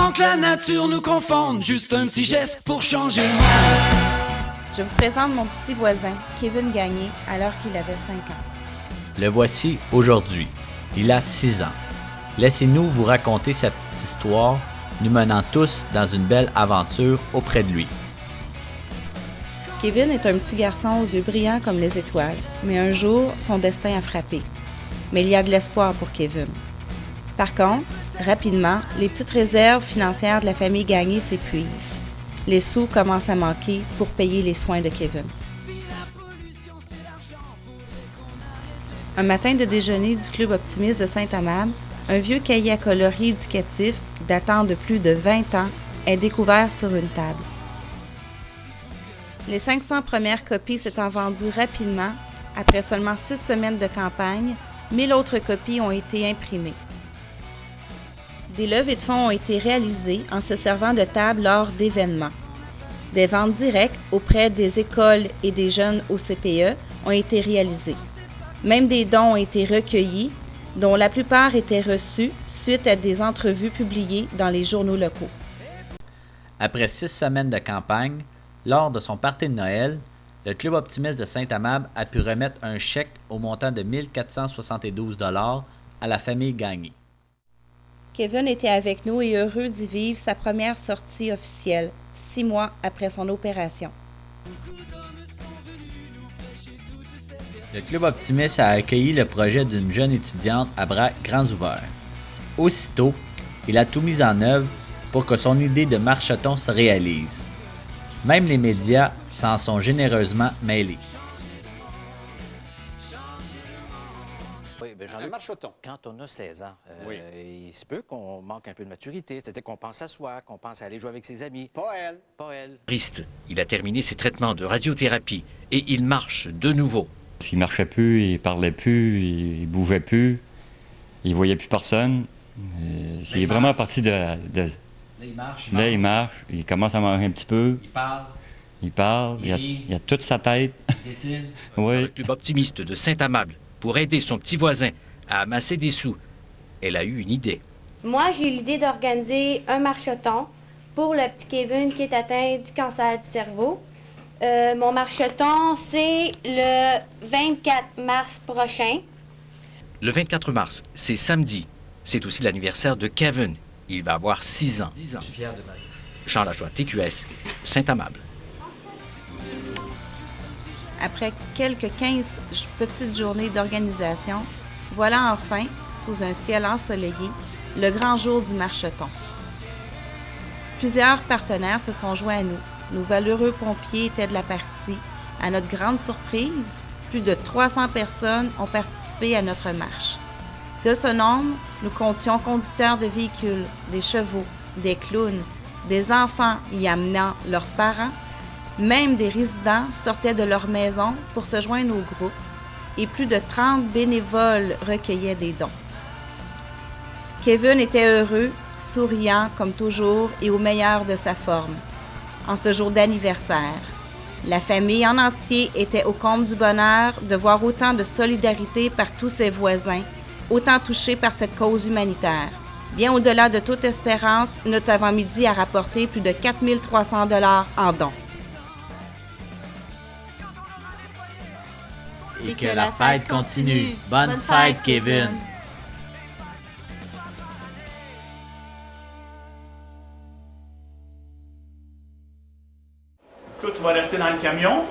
Avant que la nature nous confonde, juste un petit geste pour changer le monde. Je vous présente mon petit voisin, Kevin Gagné, alors qu'il avait 5 ans. Le voici aujourd'hui. Il a 6 ans. Laissez-nous vous raconter sa petite histoire, nous menant tous dans une belle aventure auprès de lui. Kevin est un petit garçon aux yeux brillants comme les étoiles, mais un jour, son destin a frappé. Mais il y a de l'espoir pour Kevin. Par contre, rapidement, les petites réserves financières de la famille Gagné s'épuisent. Les sous commencent à manquer pour payer les soins de Kevin. Un matin de déjeuner du Club Optimiste de Saint-Amable, un vieux cahier à coloris éducatif datant de plus de 20 ans est découvert sur une table. Les 500 premières copies s'étant vendues rapidement, après seulement 6 semaines de campagne, 1000 autres copies ont été imprimées. Des levées de fonds ont été réalisées en se servant de tables lors d'événements. Des ventes directes auprès des écoles et des jeunes au CPE ont été réalisées. Même des dons ont été recueillis, dont la plupart étaient reçus suite à des entrevues publiées dans les journaux locaux. Après 6 semaines de campagne, lors de son party de Noël, le Club Optimiste de Saint-Amable a pu remettre un chèque au montant de 1 472 $ à la famille Gagné. Kevin était avec nous et heureux d'y vivre sa première sortie officielle, 6 mois après son opération. Le Club Optimiste a accueilli le projet d'une jeune étudiante à bras grands ouverts. Aussitôt, il a tout mis en œuvre pour que son idée de marcheton se réalise. Même les médias s'en sont généreusement mêlés. Oui, bien, Un marcheton. quand on a 16 ans, Oui. il se peut qu'on manque un peu de maturité, c'est-à-dire qu'on pense à soi, qu'on pense à aller jouer avec ses amis. Pas elle. Pas elle. Il a terminé ses traitements de radiothérapie et il marche de nouveau. Il marchait plus, il parlait plus, il bougeait plus, il voyait plus personne. Il est vraiment parti de... Là, il marche. Là, il marche, il commence à manger un petit peu, Il parle. il a toute sa tête. Il dessine. Oui. Le Club Optimiste de Saint-Amable, pour aider son petit voisin à amasser des sous, elle a eu une idée. Moi, j'ai eu l'idée d'organiser un marcheton pour le petit Kevin qui est atteint du cancer du cerveau. Mon marcheton, c'est le 24 mars prochain. Le 24 mars, c'est samedi. C'est aussi l'anniversaire de Kevin. Il va avoir 6 ans. Je suis fier de Marie. Jean Lajoie, TQS, Saint-Amable. Après quelques 15 petites journées d'organisation, voilà enfin, sous un ciel ensoleillé, le grand jour du marcheton. Plusieurs partenaires se sont joints à nous. Nos valeureux pompiers étaient de la partie. À notre grande surprise, plus de 300 personnes ont participé à notre marche. De ce nombre, nous comptions conducteurs de véhicules, des chevaux, des clowns, des enfants y amenant leurs parents, même des résidents sortaient de leur maison pour se joindre au groupe et plus de 30 bénévoles recueillaient des dons. Kevin était heureux, souriant comme toujours et au meilleur de sa forme. En ce jour d'anniversaire, la famille en entier était au comble du bonheur de voir autant de solidarité par tous ses voisins, autant touchés par cette cause humanitaire. Bien au-delà de toute espérance, notre avant-midi a rapporté plus de 4 300 $ en dons. Et que la fête continue. Bonne fête, Kevin. Toi, tu vas rester dans le camion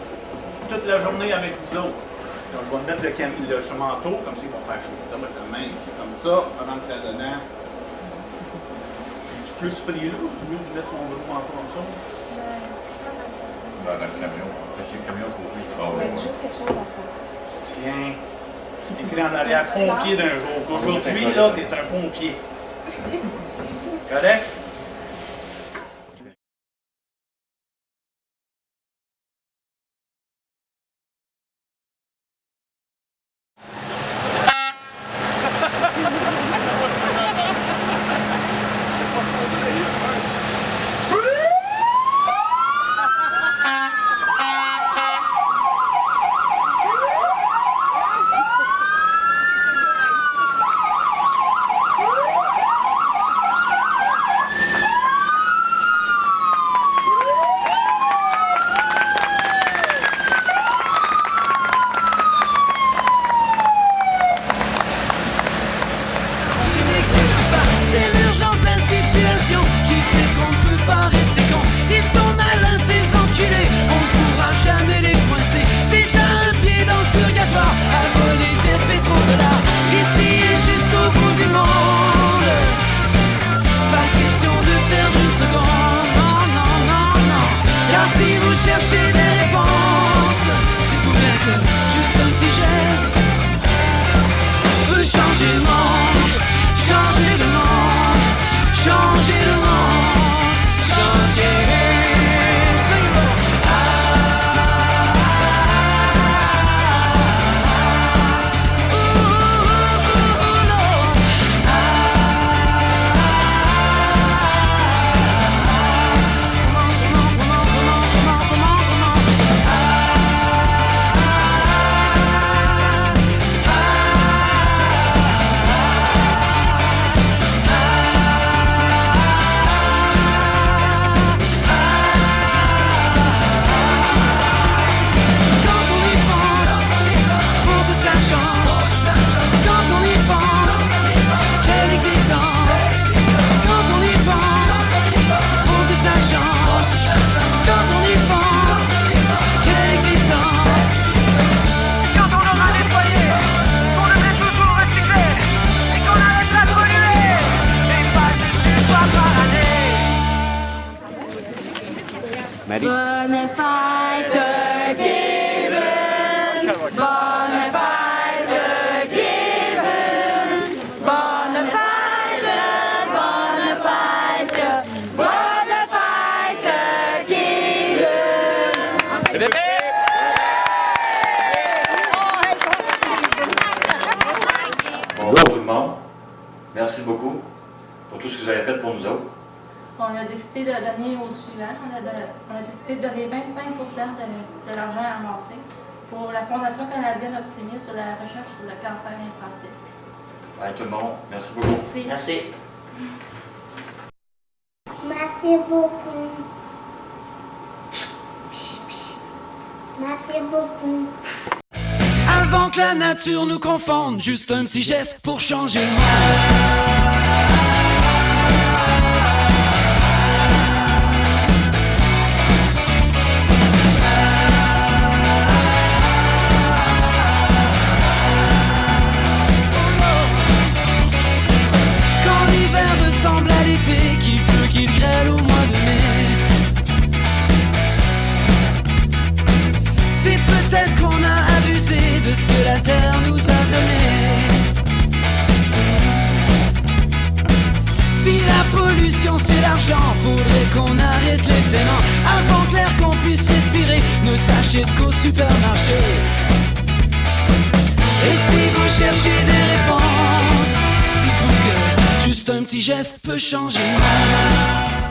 toute la journée avec vous autres. Donc, je vais mettre le manteau, comme ça, ils vont faire chaud. Tu vas mettre ta main ici, comme ça, avant de la donner. Tu plus frileux ou tu veux que tu mettes son gros manteau comme ça? Dans le camion. C'est le camion pour lui. C'est juste quelque chose à ça. Tiens, c'est écrit en arrière, pompier d'un jour. Aujourd'hui, là, t'es un pompier. Correct? Bonjour tout le monde. Merci beaucoup pour tout ce que vous avez fait pour nous autres. On a décidé de donner au suivant. On a décidé de donner 25 de l'argent amassé pour la Fondation canadienne Optimisme sur la recherche sur le cancer infantile. Allez tout le monde, merci beaucoup. Merci. Merci beaucoup. Merci beaucoup. Avant que la nature nous confonde, juste un petit geste pour changer le monde. Quand l'hiver ressemble à l'été, qu'il pleut, qu'il grêle au mois de mai, c'est peut-être qu'on a abusé de ce que la terre nous a donné. Si la pollution c'est l'argent, faudrait qu'on arrête les paiements avant que l'air qu'on puisse respirer ne s'achète qu'au supermarché. Et si vous cherchez des réponses, dites-vous que juste un petit geste peut changer le monde.